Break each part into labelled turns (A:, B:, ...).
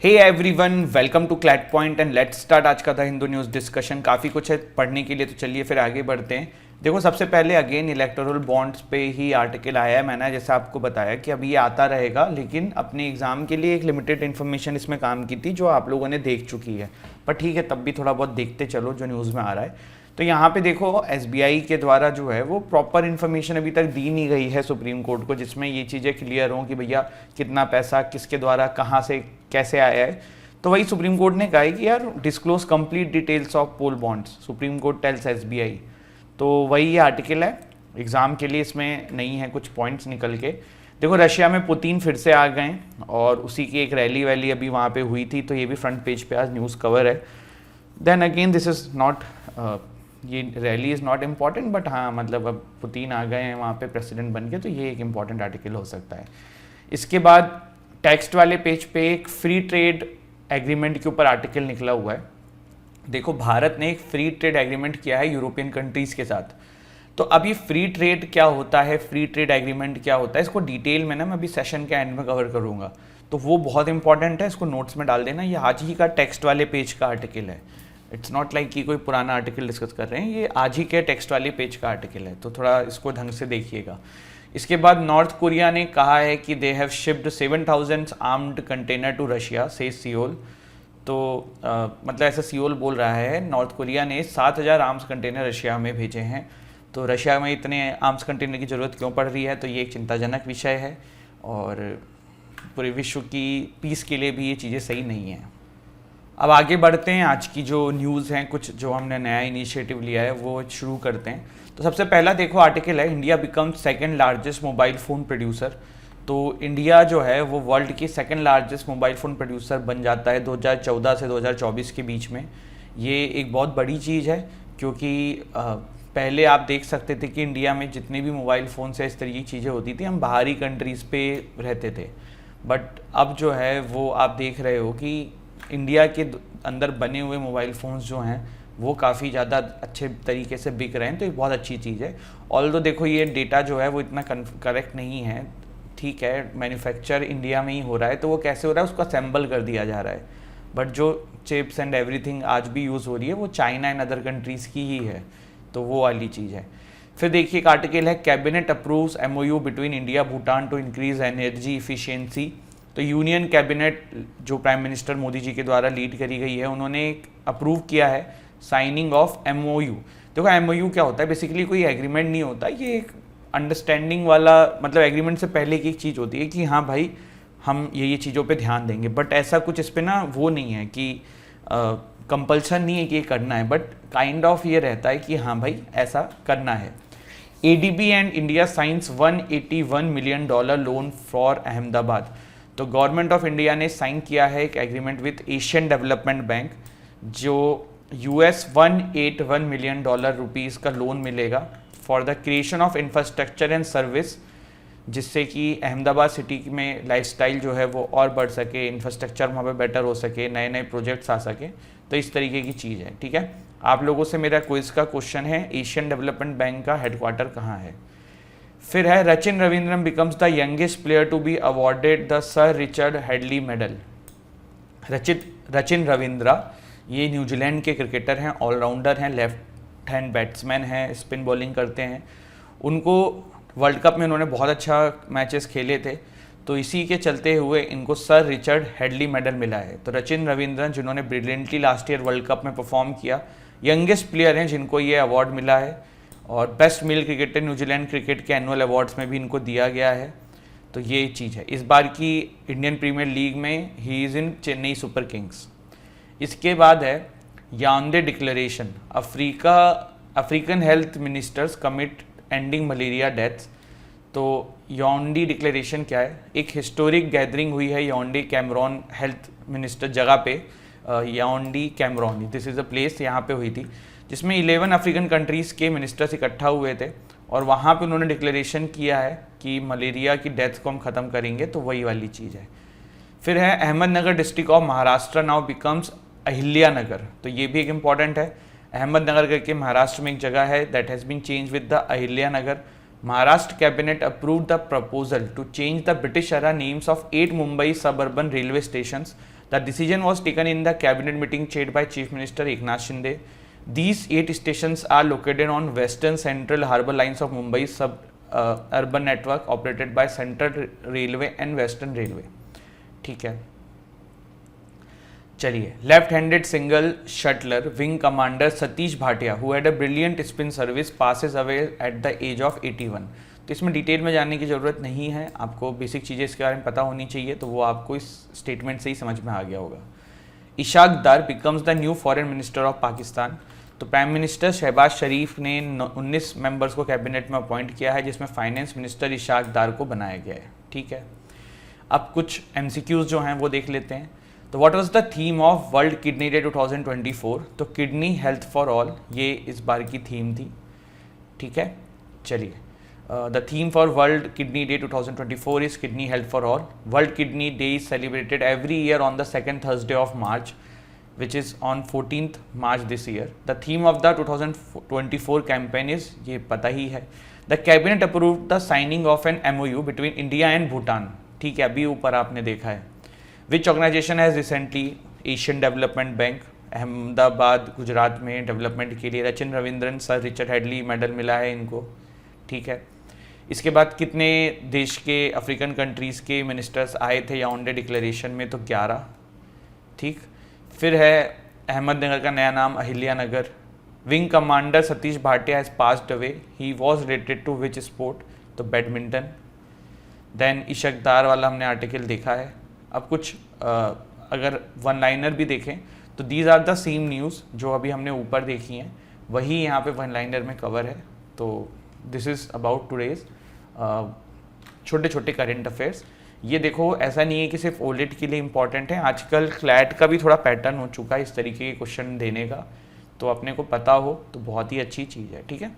A: Hey everyone, welcome to CLAT point and let's start आज का the Hindu news discussion. काफ़ी कुछ है पढ़ने के लिए, तो चलिए फिर आगे बढ़ते हैं। देखो, सबसे पहले अगेन इलेक्टोरल बॉन्ड्स पे ही आर्टिकल आया है। मैंने जैसा आपको बताया कि अभी ये आता रहेगा, लेकिन अपने एग्जाम के लिए एक लिमिटेड इन्फॉर्मेशन इसमें काम की थी जो आप लोगों ने देख चुकी है, पर ठीक है, तब भी थोड़ा बहुत देखते चलो जो न्यूज़ में आ रहा है। तो यहाँ पे देखो, एसबीआई के द्वारा जो है वो प्रॉपर इन्फॉर्मेशन अभी तक दी नहीं गई है सुप्रीम कोर्ट को, जिसमें ये चीज़ें क्लियर हों कि भैया कितना पैसा किसके द्वारा कहाँ से कैसे आया है। तो वही सुप्रीम कोर्ट ने कहा है कि यार disclose complete details of poll bonds, Supreme Court tells SBI. तो वही ये आर्टिकल है, एग्जाम के लिए इसमें नहीं है कुछ पॉइंट्स निकल के। देखो, रशिया में पुतिन फिर से आ गए और उसी की एक रैली वैली अभी वहाँ पे हुई थी, तो ये भी फ्रंट पेज पे आज न्यूज़ कवर है। Then again this is not, ये rally is not important, but हाँ मतलब अब पुतिन आ गए हैं वहाँ पे प्रेसिडेंट बन के, तो ये एक इम्पॉर्टेंट आर्टिकल हो सकता है। इसके बाद टेक्स्ट वाले पेज पे एक फ्री ट्रेड एग्रीमेंट के ऊपर आर्टिकल निकला हुआ है। देखो, भारत ने एक फ्री ट्रेड एग्रीमेंट किया है यूरोपियन कंट्रीज़ के साथ। तो अब ये फ्री ट्रेड क्या होता है, फ्री ट्रेड एग्रीमेंट क्या होता है, इसको डिटेल में ना मैं अभी सेशन के एंड में कवर करूँगा, तो वो बहुत इंपॉर्टेंट है, इसको नोट्स में डाल देना। ये आज ही का टेक्स्ट वाले पेज का आर्टिकल है, इट्स नॉट लाइक कि कोई पुराना आर्टिकल डिस्कस कर रहे हैं, ये आज ही के टेक्स्ट वाले पेज का आर्टिकल है, तो थोड़ा इसको ढंग से देखिएगा। इसके बाद नॉर्थ कोरिया ने कहा है कि they have shipped 7,000 armed container to Russia से सियोल। तो मतलब ऐसा सियोल बोल रहा है, नॉर्थ कोरिया ने 7,000 आर्म्स कंटेनर रशिया में भेजे हैं। तो रशिया में इतने आर्म्स कंटेनर की ज़रूरत क्यों पड़ रही है, तो ये एक चिंताजनक विषय है और पूरे विश्व की पीस के लिए भी ये चीज़ें सही नहीं हैं। अब आगे बढ़ते हैं, आज की जो न्यूज़ हैं, कुछ जो हमने नया इनिशिएटिव लिया है वो शुरू करते हैं। तो सबसे पहला देखो आर्टिकल है, India becomes second largest mobile phone producer. तो इंडिया जो है वो वर्ल्ड की second largest mobile phone producer बन जाता है 2014 से 2024 के बीच में। ये एक बहुत बड़ी चीज़ है, क्योंकि पहले आप देख सकते थे कि इंडिया में जितने भी मोबाइल फ़ोन से इस तरह की चीज़ें होती थी, हम बाहरी कंट्रीज़ पे रहते थे, बट अब जो है वो आप देख रहे हो कि इंडिया के अंदर बने हुए मोबाइल फ़ोन्स जो हैं वो काफ़ी ज़्यादा अच्छे तरीके से बिक रहे हैं, तो ये बहुत अच्छी चीज़ है। ऑल्दो देखो, ये डेटा जो है वो इतना करेक्ट नहीं है, ठीक है, मैन्युफैक्चर इंडिया में ही हो रहा है, तो वो कैसे हो रहा है उसको असेंबल कर दिया जा रहा है, बट जो चिप्स एंड एवरीथिंग आज भी यूज़ हो रही है वो चाइना एंड अदर कंट्रीज़ की ही है, तो वो वाली चीज़ है। फिर देखिए एक आर्टिकल है, cabinet approves MOU between India Bhutan to increase energy efficiency. तो यूनियन कैबिनेट जो प्राइम मिनिस्टर मोदी जी के द्वारा लीड करी गई है, उन्होंने एक अप्रूव किया है साइनिंग ऑफ एमओयू। देखो, एमओयू क्या होता है, बेसिकली कोई एग्रीमेंट नहीं होता, ये एक अंडरस्टैंडिंग वाला, मतलब एग्रीमेंट से पहले की एक चीज़ होती है कि हाँ भाई हम ये चीज़ों पे ध्यान देंगे, बट ऐसा कुछ इस पे ना वो नहीं है कि कंपल्सन नहीं है कि ये करना है, बट काइंड ऑफ ये रहता है कि हाँ भाई ऐसा करना है। ADB and India science $181 million loan for Ahmedabad. तो गवर्नमेंट ऑफ इंडिया ने साइन किया है एक agreement with Asian Development bank, जो $181 मिलियन रुपीज़ का लोन मिलेगा for the creation of infrastructure and service, जिससे कि अहमदाबाद सिटी में लाइफस्टाइल जो है वो और बढ़ सके, इंफ्रास्ट्रक्चर वहाँ पे बेटर हो सके, नए नए प्रोजेक्ट्स आ सके, तो इस तरीके की चीज़ है। ठीक है, आप लोगों से मेरा क्विज का क्वेश्चन है, एशियन डेवलपमेंट बैंक का हेडक्वार्टर कहाँ है। फिर है, Rachin Ravindran becomes the youngest player to be awarded the Sir Richard Hadlee medal. Rachin Ravindra ये न्यूजीलैंड के क्रिकेटर हैं, ऑलराउंडर हैं, लेफ्ट हैंड बैट्समैन हैं, स्पिन बॉलिंग करते हैं। उनको वर्ल्ड कप में उन्होंने बहुत अच्छा मैचेस खेले थे, तो इसी के चलते हुए इनको सर रिचर्ड हेडली मेडल मिला है। तो रचिन रविंद्रन, जिन्होंने brilliantly last year world cup में परफॉर्म किया, यंगेस्ट प्लेयर हैं जिनको ये अवार्ड मिला है, और best male cricketer New Zealand cricket के एनुअल अवार्ड्स में भी इनको दिया गया है। तो ये चीज़ है। इस बार की इंडियन प्रीमियर लीग में he is in Chennai super kings. इसके बाद है Yaounde declaration, African health ministers commit ending malaria deaths. तो याओंडे डिक्लेरेशन क्या है, एक हिस्टोरिक गैदरिंग हुई है याओंडे कैमरॉन हेल्थ मिनिस्टर जगह पे, Yaounde Cameroon, this is a place, यहाँ पे हुई थी, जिसमें 11 अफ्रीकन कंट्रीज़ के मिनिस्टर्स इकट्ठा हुए थे, और वहाँ पे उन्होंने डिक्लेरेशन किया है कि मलेरिया की डेथ को हम ख़त्म करेंगे, तो वही वाली चीज़ है। फिर है, Ahmednagar district of Maharashtra now becomes Ahilyanagar. तो ये भी एक इम्पॉर्टेंट है, अहमदनगर करके महाराष्ट्र में एक जगह है, that has been change with the Ahilyanagar. Maharashtra cabinet approved the proposal to change the British era names of 8 Mumbai suburban railway stations. The decision was taken in the cabinet meeting chaired by chief minister Eknath Shinde. These 8 stations are located on Western Central Harbour lines of Mumbai urban network operated by Central Railway and Western Railway. ठीक है, चलिए. Left handed single shuttler wing commander Satish Bhatia who had a brilliant spin service passes away at the age of 81. तो इसमें detail में जानने की ज़रूरत नहीं है, आपको बेसिक चीज़ें इसके बारे में पता होनी चाहिए, तो वो आपको इस स्टेटमेंट से ही समझ में आ गया होगा. इशाक दार becomes the new foreign minister of Pakistan. तो प्राइम मिनिस्टर शहबाज शरीफ ने 19 मेंबर्स को कैबिनेट में अपॉइंट किया है, जिसमें फाइनेंस मिनिस्टर इशाक दार को बनाया गया है. ठीक है, अब कुछ एमसीक्यूज जो हैं वो देख लेते हैं. तो what was the theme of world kidney day 2024? तो किडनी हेल्थ फॉर ऑल, ये इस बार की थीम थी. ठीक है, चलिए. The theme for World Kidney Day 2024 is Kidney Health for All. World Kidney Day is celebrated every year on the second Thursday of March, which is on 14th March this year. The theme of the 2024 campaign is, ये पता ही है, The Cabinet approved the signing of an MOU between India and Bhutan. ठीक है, अभी ऊपर आपने देखा है. Which organization has recently, Asian Development Bank, Ahmedabad Gujarat में डेवलपमेंट के लिए Rachin Ravindran, Sir Richard Hadlee medal मिला है इनको. ठीक है, इसके बाद कितने देश के अफ्रीकन कंट्रीज़ के मिनिस्टर्स आए थे याओंडे डिक्लेरेशन में? तो 11. ठीक, फिर है अहमदनगर का नया नाम Ahilyanagar. Wing commander Satish Bhatia has passed away. He was related to which sport? तो बैडमिंटन. देन इशकदार वाला हमने आर्टिकल देखा है. अब कुछ अगर वन लाइनर भी देखें तो these are the same news जो अभी हमने ऊपर देखी हैं, वही यहाँ पे वन लाइनर में कवर है. तो दिस इज़ अबाउट टुडेज छोटे छोटे करेंट अफेयर्स. ये देखो, ऐसा नहीं है कि सिर्फ ओलेट के लिए इंपॉर्टेंट है, आजकल क्लैट का भी थोड़ा पैटर्न हो चुका है इस तरीके के क्वेश्चन देने का, तो अपने को पता हो तो बहुत ही अच्छी चीज़ है. ठीक है,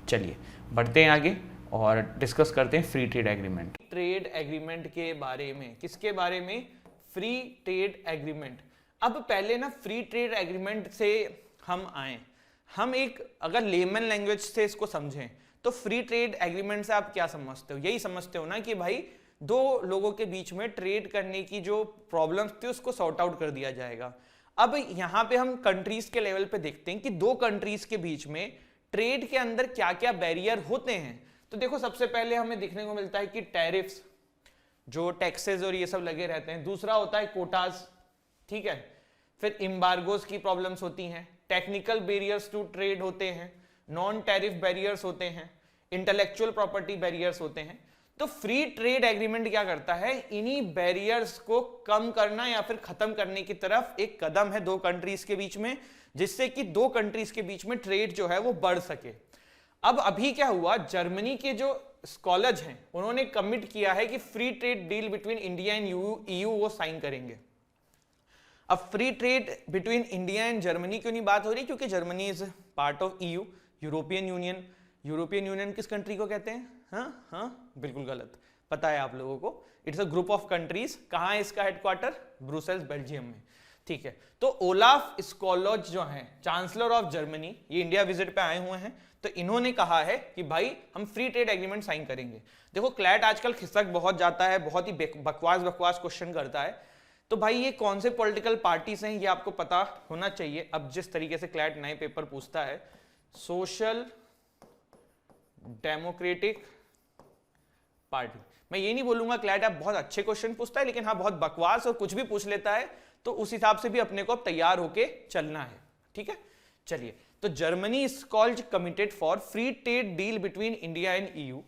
A: चलिए बढ़ते हैं आगे और डिस्कस करते हैं free trade agreement. Trade agreement के बारे में, किसके बारे में? Free trade agreement. अब पहले ना फ्री ट्रेड एग्रीमेंट से हम आए, हम एक अगर लेमन लैंग्वेज से इसको समझें तो फ्री ट्रेड एग्रीमेंट से आप क्या समझते हो? यही समझते हो ना कि भाई दो लोगों के बीच में ट्रेड करने की जो प्रॉब्लम्स थी उसको सॉर्ट आउट कर दिया जाएगा. अब यहाँ पे हम कंट्रीज के लेवल पे देखते हैं कि दो कंट्रीज के बीच में ट्रेड के अंदर क्या क्या बैरियर होते हैं. तो देखो, सबसे पहले हमें देखने को मिलता है कि टैरिफ्स, जो टैक्सेस और ये सब लगे रहते हैं. दूसरा होता है कोटाज. ठीक है, फिर एम्बार्गोज की प्रॉब्लम्स होती हैं, टेक्निकल बैरियर्स टू ट्रेड होते हैं, नॉन टैरिफ बैरियर्स होते हैं, इंटेलेक्चुअल प्रॉपर्टी बैरियर्स होते हैं. तो फ्री ट्रेड एग्रीमेंट क्या करता है? इन्हीं बैरियर्स को कम करना या फिर खत्म करने की तरफ एक कदम है दो कंट्रीज के बीच में, जिससे कि दो कंट्रीज के बीच में ट्रेड जो है वो बढ़ सके. अब अभी क्या हुआ, जर्मनी के जो स्कॉलर्स हैं उन्होंने कमिट किया है कि free trade deal between India and EU वो साइन करेंगे. अब free trade between India and Germany क्यों नहीं बात हो रही? क्योंकि Germany is part of EU, European union. European union किस कंट्री को कहते हैं? हाँ, बिल्कुल गलत, पता है आप लोगों को. It's a group of countries. कहाँ है इसका हेडक्वार्टर? ब्रुसेल्स, बेल्जियम में. ठीक है, तो ओलाफ स्कॉलर्स जो हैं, चांसलर ऑफ जर्मनी, ये इंडिया विजिट पे आए हुए हैं. तो इन्होंने कहा है कि भाई हम फ्री ट्रेड एग्रीमेंट साइन करेंगे. देखो, क्लैट आजकल खिसक बहुत जाता है, बहुत ही बकवास क्वेश्चन करता है. तो भाई ये कौन से पॉलिटिकल पार्टीज हैं ये आपको पता होना चाहिए. अब जिस तरीके से क्लैट नए पेपर पूछता है, सोशल डेमोक्रेटिक पार्टी, मैं ये नहीं बोलूंगा क्लैट आप बहुत अच्छे क्वेश्चन पूछता है, लेकिन हाँ बहुत बकवास और कुछ भी पूछ लेता है, तो उस हिसाब से भी अपने को अब तैयार होके चलना है. ठीक है, चलिए. तो Germany is called committed for free trade deal between India and EU.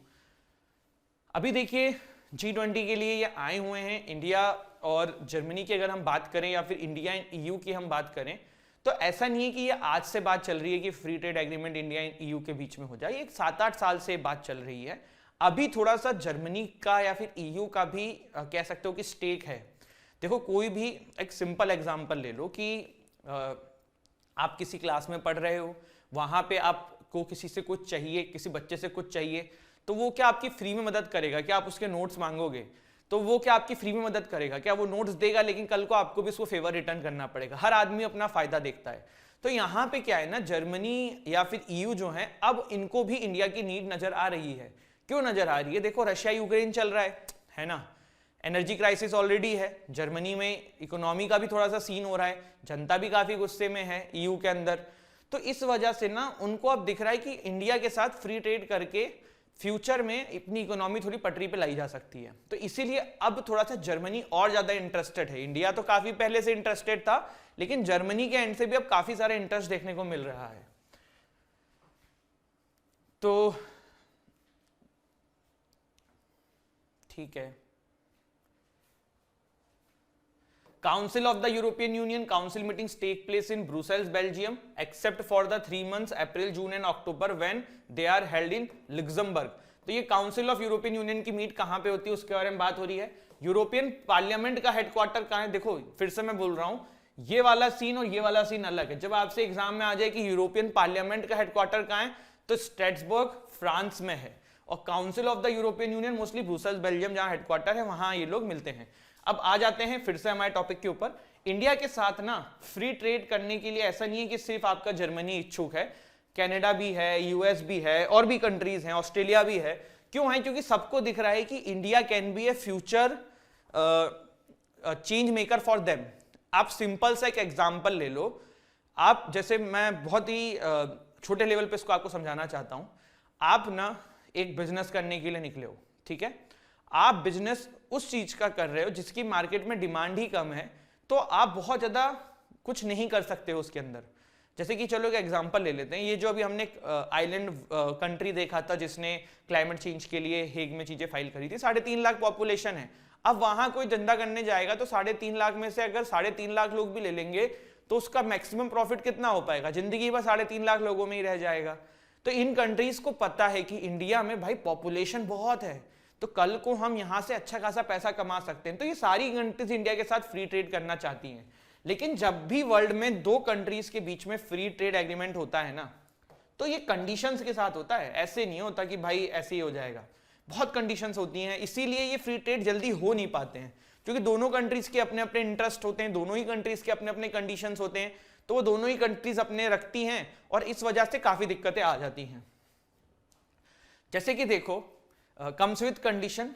A: अभी देखिए G20 के लिए ये आए हुए हैं. इंडिया और जर्मनी की अगर हम बात करें या फिर इंडिया एंड ईयू की हम बात करें, तो ऐसा नहीं है कि ये आज से बात चल रही है कि free trade agreement India and EU के बीच में हो जाए. ये 7-8 साल से बात चल रही है. अभी थोड़ा सा जर्मनी का या फिर ईयू का भी कह सकते हो कि स्टेक है. देखो, कोई भी एक सिंपल एग्जांपल ले लो कि आप किसी क्लास में पढ़ रहे हो, वहां पे आपको किसी से कुछ चाहिए, किसी बच्चे से कुछ चाहिए, तो वो क्या आपकी फ्री में मदद करेगा? क्या आप उसके नोट्स मांगोगे तो वो क्या आपकी फ्री में मदद करेगा? क्या वो नोट्स देगा? लेकिन कल को आपको भी उसको फेवर रिटर्न करना पड़ेगा. हर आदमी अपना फायदा देखता है. तो यहाँ पे क्या है ना, जर्मनी या फिर ईयू जो है, अब इनको भी इंडिया की नीड नजर आ रही है. क्यों नजर आ रही है? देखो, रशिया यूक्रेन चल रहा है ना. एनर्जी क्राइसिस ऑलरेडी है, जर्मनी में इकोनॉमी का भी थोड़ा सा सीन हो रहा है, जनता भी काफी गुस्से में है ईयू के अंदर। तो इस वजह से ना उनको अब दिख रहा है कि इंडिया के साथ फ्री ट्रेड करके फ्यूचर में अपनी इकोनॉमी थोड़ी पटरी पे लाई जा सकती है। तो इसीलिए अब थोड़ा सा जर्मनी और ज्यादा इंटरेस्टेड है। इंडिया तो काफी पहले से इंटरेस्टेड था, लेकिन जर्मनी के एंड से भी अब काफी सारा इंटरेस्ट देखने को मिल रहा है। तो ठीक है, Council of the European Union Council meetings take place in Brussels, Belgium, except for the 3 months April, June and October when they are held in Luxembourg। तो ये काउंसिल ऑफ यूरोपियन यूनियन की मीट कहां पे होती है उसके बारे में बात हो रही है। यूरोपियन पार्लियामेंट का हेडक्वार्टर कहां है? देखो फिर से मैं बोल रहा हूं, ये वाला सीन और ये वाला सीन अलग है। जब आपसे एग्जाम में आ जाए कि यूरोपियन पार्लियामेंट का हेडक्वार्टर कहां है, तो स्ट्रेसबर्ग फ्रांस में है, और council of the European union mostly Brussels Belgium जहां हेडक्वार्टर है वहां ये लोग मिलते हैं। अब आ जाते हैं फिर से हमारे टॉपिक के ऊपर। इंडिया के साथ ना फ्री ट्रेड करने के लिए ऐसा नहीं है कि सिर्फ आपका जर्मनी इच्छुक है, कनाडा भी है, यूएस भी है, और भी कंट्रीज हैं, ऑस्ट्रेलिया भी है। क्यों है? क्योंकि सबको दिख रहा है कि India can be A future change maker for them. आप सिंपल सा एक एग्जांपल ले लो, आप जैसे मैं बहुत ही छोटे लेवल पे इसको आपको समझाना चाहता हूं। आप ना एक बिजनेस करने के लिए निकले हो, ठीक है, आप बिजनेस उस चीज का कर रहे हो जिसकी मार्केट में डिमांड ही कम है, तो आप बहुत ज्यादा कुछ नहीं कर सकते हो उसके अंदर। जैसे कि चलो एक एग्जांपल ले लेते हैं, ये जो अभी हमने आइलैंड कंट्री देखा था जिसने क्लाइमेट चेंज के लिए हेग में चीजें फाइल करी थी, 3.5 लाख पॉपुलेशन है। अब वहां कोई धंधा करने जाएगा तो 3.5 लाख में से अगर 3.5 लाख लोग भी ले लेंगे तो उसका मैक्सिमम प्रॉफिट कितना हो पाएगा? जिंदगी भर 3.5 लाख लोगों में ही रह जाएगा। तो इन कंट्रीज को पता है कि इंडिया में भाई पॉपुलेशन बहुत है, तो कल को हम यहां से अच्छा खासा पैसा कमा सकते हैं। तो ये सारी कंट्रीज इंडिया के साथ फ्री ट्रेड करना चाहती हैं। लेकिन जब भी वर्ल्ड में 2 कंट्रीज के बीच में फ्री ट्रेड एग्रीमेंट होता है ना, तो ये कंडीशंस के साथ होता है, ऐसे नहीं होता कि भाई ऐसे ही हो जाएगा। बहुत कंडीशंस होती हैं, इसीलिए ये फ्री ट्रेड जल्दी हो नहीं पाते हैं, क्योंकि दोनों कंट्रीज के अपने अपने इंटरेस्ट होते हैं, दोनों ही कंट्रीज के अपने अपने कंडीशंस होते हैं, तो वो दोनों ही कंट्रीज अपने रखती हैं, और इस वजह से काफी दिक्कतें आ जाती हैं। जैसे कि देखो कम्स विद कंडीशन।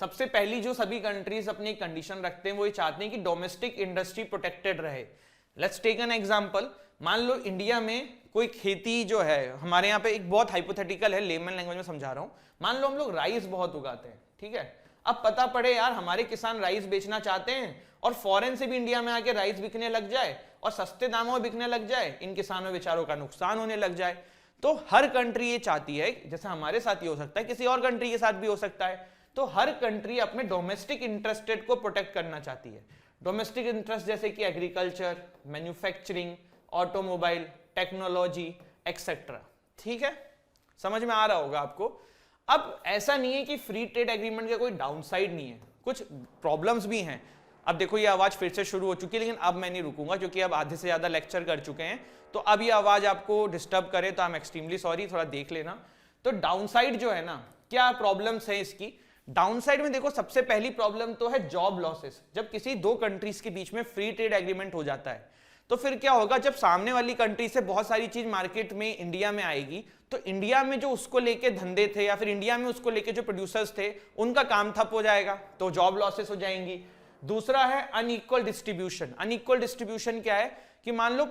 A: सबसे पहली जो सभी कंट्रीज अपनी कंडीशन रखते हैं वो ये चाहते हैं कि डोमेस्टिक इंडस्ट्री प्रोटेक्टेड रहे। लेट्स टेक एन एग्जांपल, मान लो इंडिया में कोई खेती जो है, हमारे यहाँ पे एक बहुत हाइपोथेटिकल है, लेमन लैंग्वेज में समझा रहा हूं, मान लो हम लोग राइस बहुत उगाते हैं, ठीक है, अब पता पड़े यार हमारे किसान राइस बेचना चाहते हैं और फॉरेन से भी इंडिया में आके राइस बिकने लग जाए और सस्ते दामों में बिकने लग जाए, इन किसानों बेचारों का नुकसान होने लग जाए। तो हर कंट्री ये चाहती है, जैसे हमारे साथ ही हो सकता है, किसी और कंट्री के साथ भी हो सकता है, तो हर कंट्री अपने डोमेस्टिक इंटरेस्टेड को प्रोटेक्ट करना चाहती है। डोमेस्टिक इंटरेस्ट जैसे कि agriculture, manufacturing, automobile, technology etcetera. ठीक है, समझ में आ रहा होगा आपको। अब ऐसा नहीं है कि फ्री ट्रेड एग्रीमेंट का कोई डाउनसाइड नहीं है, कुछ प्रॉब्लम्स भी हैं। अब देखो ये आवाज फिर से शुरू हो चुकी है, लेकिन अब मैं नहीं रुकूंगा क्योंकि अब आधे से ज्यादा लेक्चर कर चुके हैं, तो अब ये आवाज आपको डिस्टर्ब करे तो आई एम एक्सट्रीमली सॉरी, थोड़ा देख लेना। तो डाउनसाइड जो है ना, क्या प्रॉब्लम्स है इसकी? डाउनसाइड में देखो सबसे पहली प्रॉब्लम तो है जॉब लॉसेस। जब किसी 2 कंट्रीज के बीच में फ्री ट्रेड एग्रीमेंट हो जाता है तो फिर क्या होगा, जब सामने वाली कंट्री से बहुत सारी चीज मार्केट में इंडिया में आएगी तो इंडिया में जो उसको लेके धंधे थे या फिर इंडिया में उसको लेके जो प्रोड्यूसर्स थे उनका काम ठप हो जाएगा, तो जॉब लॉसेस हो जाएंगी। दूसरा है अनइक्वल डिस्ट्रीब्यूशन। अनइक्वल डिस्ट्रीब्यूशन क्या है कि मान लो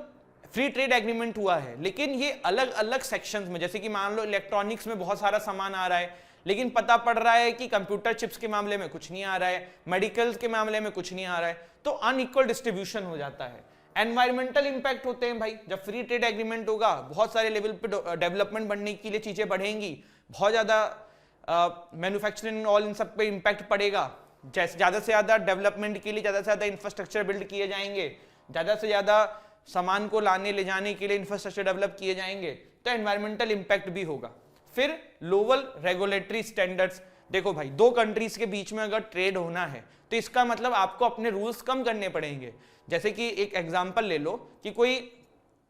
A: फ्री ट्रेड एग्रीमेंट हुआ है लेकिन ये अलग अलग सेक्शंस में, जैसे कि मान लो इलेक्ट्रॉनिक्स में बहुत सारा सामान आ रहा है लेकिन पता पड़ रहा है कि कंप्यूटर चिप्स के मामले में कुछ नहीं आ रहा है, मेडिकल के मामले में कुछ नहीं आ रहा है, तो अनइक्वल डिस्ट्रीब्यूशन हो जाता है। एनवायरमेंटल इंपैक्ट होते हैं भाई, जब फ्री ट्रेड एग्रीमेंट होगा बहुत सारे लेवल पे डेवलपमेंट बढ़ने के लिए चीजें बढ़ेंगी, बहुत ज्यादा मैन्युफैक्चरिंग ऑल इन सब पे इंपैक्ट पड़ेगा, जैसे ज्यादा से ज्यादा डेवलपमेंट के लिए ज्यादा से ज्यादा इंफ्रास्ट्रक्चर बिल्ड किए जाएंगे, ज्यादा से ज्यादा सामान को लाने ले जाने के लिए इंफ्रास्ट्रक्चर डेवलप किए जाएंगे, तो एनवायरमेंटल इंपैक्ट भी होगा। फिर लोअर रेगुलेटरी स्टैंडर्ड्स। देखो भाई 2 कंट्रीज के बीच में अगर ट्रेड होना है तो इसका मतलब आपको अपने रूल्स कम करने पड़ेंगे। जैसे कि एक एग्जांपल ले लो कि कोई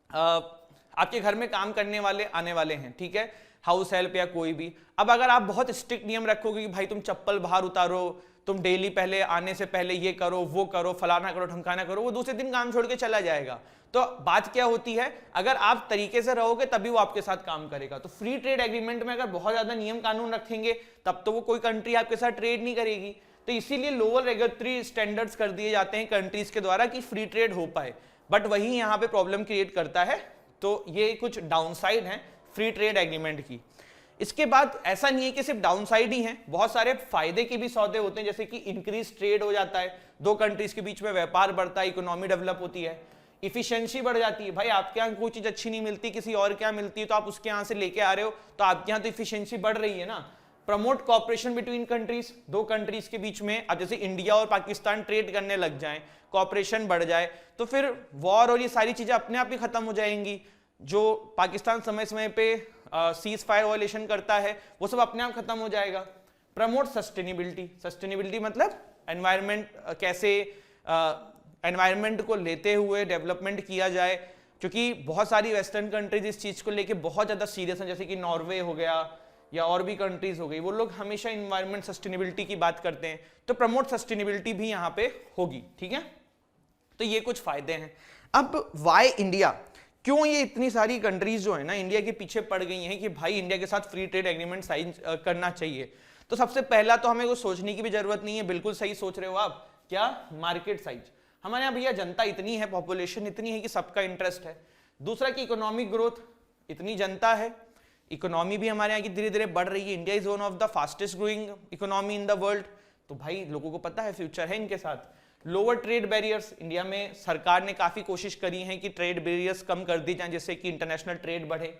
A: आपके घर में काम करने वाले आने वाले हैं, ठीक है, हाउस हेल्प या कोई भी। अब अगर आप बहुत स्ट्रिक्ट नियम रखोगे कि भाई तुम चप्पल बाहर उतारो, तुम डेली पहले आने से पहले ये करो, वो करो, फलाना करो, ढमकाना करो, वो दूसरे दिन काम छोड़ के चला जाएगा। तो बात क्या होती है, अगर आप तरीके से रहोगे तभी वो आपके साथ काम करेगा। तो फ्री ट्रेड एग्रीमेंट में अगर बहुत ज्यादा नियम कानून रखेंगे तब तो वो कोई कंट्री आपके साथ ट्रेड नहीं करेगी। तो इसीलिए लोअर रेगुलेटरी स्टैंडर्ड्स कर दिए जाते हैं कंट्रीज के द्वारा कि फ्री ट्रेड हो पाए, बट वही यहाँ पे प्रॉब्लम क्रिएट करता है। तो ये कुछ डाउनसाइड है फ्री ट्रेड एग्रीमेंट की। इसके बाद ऐसा नहीं है कि सिर्फ डाउनसाइड ही है, बहुत सारे फायदे के भी सौदे होते हैं, जैसे कि इंक्रीज ट्रेड हो जाता है, दो कंट्रीज के बीच में व्यापार बढ़ता है, इकोनॉमी डेवलप होती है, इफिशिएंसी बढ़ जाती है। भाई आपके यहाँ कोई चीज अच्छी नहीं मिलती, किसी और के यहाँ मिलती है, तो आप उसके यहाँ से लेके आ रहे हो, तो आपके यहाँ तो इफिशिएंसी बढ़ रही है ना। प्रमोट कॉपरेशन बिटवीन कंट्रीज, दो कंट्रीज के बीच में, अब जैसे इंडिया और पाकिस्तान ट्रेड करने लग जाएं, कॉपरेशन बढ़ जाए, तो फिर वॉर और ये सारी चीजें अपने आप ही खत्म हो जाएंगी। जो पाकिस्तान समय समय पे सीज फायर वायलेशन करता है वो सब अपने आप खत्म हो जाएगा। प्रमोट सस्टेनेबिलिटी, सस्टेनेबिलिटी मतलब एनवायरनमेंट, कैसे एनवायरनमेंट को लेते हुए डेवलपमेंट किया जाए, क्योंकि बहुत सारी वेस्टर्न कंट्रीज इस चीज को लेके बहुत ज्यादा सीरियस हैं, जैसे कि नॉर्वे हो गया या और भी कंट्रीज हो गई, वो लोग हमेशा इन्वायरमेंट सस्टेनेबिलिटी की बात करते हैं। तो प्रमोट सस्टेनेबिलिटी भी यहाँ पे होगी, ठीक है। तो ये कुछ फायदे हैं। अब वाई इंडिया, क्यों ये इतनी सारी कंट्रीज जो है ना इंडिया के पीछे पड़ गई हैं कि भाई इंडिया के साथ फ्री ट्रेड एग्रीमेंट साइन करना चाहिए। तो सबसे पहला तो हमें कुछ सोचने की भी जरूरत नहीं है, बिल्कुल सही सोच रहे हो आप, क्या, मार्केट साइज। हमारे यहाँ भैया जनता इतनी है, पॉपुलेशन इतनी है कि सबका इंटरेस्ट है। दूसरा कि इकोनॉमिक ग्रोथ, इतनी जनता है, इकोनॉमी भी हमारे यहाँ की धीरे धीरे बढ़ रही है। India is one of the fastest growing economy in the world, तो भाई लोगों को पता है फ्यूचर है इनके साथ। लोअर ट्रेड बैरियर्स, इंडिया में सरकार ने काफी कोशिश करी है कि ट्रेड बैरियर्स कम कर दी जाए, जिससे कि इंटरनेशनल ट्रेड बढ़े।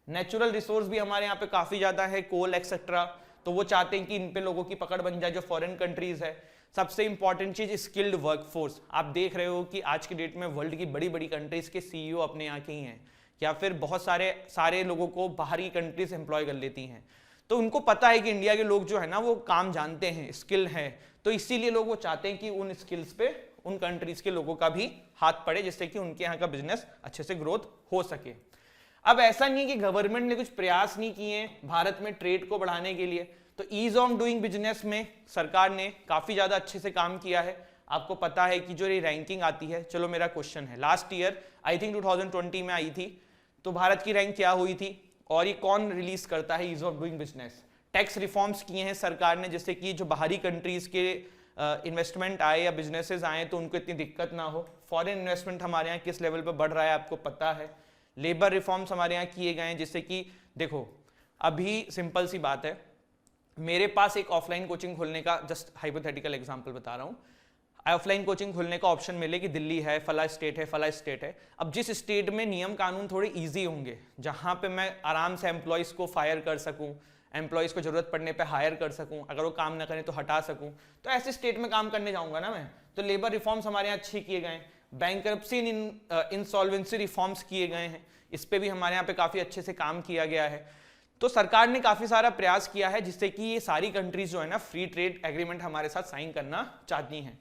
A: नेचुरल रिसोर्स भी हमारे यहाँ पे काफी ज्यादा है, कोल एक्सेट्रा, तो वो चाहते हैं कि इन पे लोगों की पकड़ बन जाए जो फॉरेन कंट्रीज है। सबसे इंपॉर्टेंट चीज स्किल्ड वर्कफोर्स। आप देख रहे हो कि आज की डेट में वर्ल्ड की बड़ी बड़ी कंट्रीज के सीईओ अपने यहाँ के ही हैं, या फिर बहुत सारे लोगों को बाहरी कंट्रीज एम्प्लॉय कर लेती हैं। तो उनको पता है कि इंडिया के लोग जो है ना वो काम जानते हैं, स्किल है, तो इसीलिए लोग वो चाहते हैं कि उन स्किल्स पे उन कंट्रीज के लोगों का भी हाथ पड़े, जिससे कि उनके यहाँ का बिजनेस अच्छे से ग्रोथ हो सके। अब ऐसा नहीं है कि गवर्नमेंट ने कुछ प्रयास नहीं किए भारत में ट्रेड को बढ़ाने के लिए, तो ईज ऑफ डूइंग बिजनेस में सरकार ने काफी ज्यादा अच्छे से काम किया है। आपको पता है कि जो ये रैंकिंग आती है, चलो मेरा क्वेश्चन है, लास्ट ईयर आई थिंक 2020 में आई थी, तो भारत की रैंक क्या हुई थी और ये कौन रिलीज करता है, ease of doing business. Tax reforms किए हैं सरकार ने, जिससे कि जो बाहरी कंट्रीज के इन्वेस्टमेंट आए या बिजनेसेस आए तो उनको इतनी दिक्कत ना हो। फॉरेन इन्वेस्टमेंट हमारे यहाँ किस लेवल पे बढ़ रहा है आपको पता है। लेबर रिफॉर्म्स हमारे यहाँ किए गए हैं, जिससे कि देखो अभी सिंपल सी बात है, मेरे पास एक ऑफलाइन कोचिंग खोलने का, जस्ट हाइपोथेटिकल एग्जांपल बता रहा हूँ, ऑफलाइन कोचिंग खोलने का ऑप्शन मिले कि दिल्ली है, फला स्टेट है, फला स्टेट है। अब जिस स्टेट में नियम कानून थोड़े इजी होंगे, जहां पे मैं आराम से एम्प्लॉयज को फायर कर सकूं, एम्प्लॉयज को जरूरत पड़ने पे हायर कर सकूं, अगर वो काम ना करें तो हटा सकूं, तो ऐसे स्टेट में काम करने जाऊंगा ना मैं। तो लेबर रिफॉर्म्स हमारे यहाँ अच्छे किए गए, बैंकरप्सी इंसॉल्वेंसी रिफॉर्म्स किए गए हैं, इस पे भी हमारे यहाँ पे काफी अच्छे से काम किया गया है। तो सरकार ने काफी सारा प्रयास किया है, जिससे कि ये सारी कंट्रीज जो है ना फ्री ट्रेड एग्रीमेंट हमारे साथ साइन करना चाहती हैं।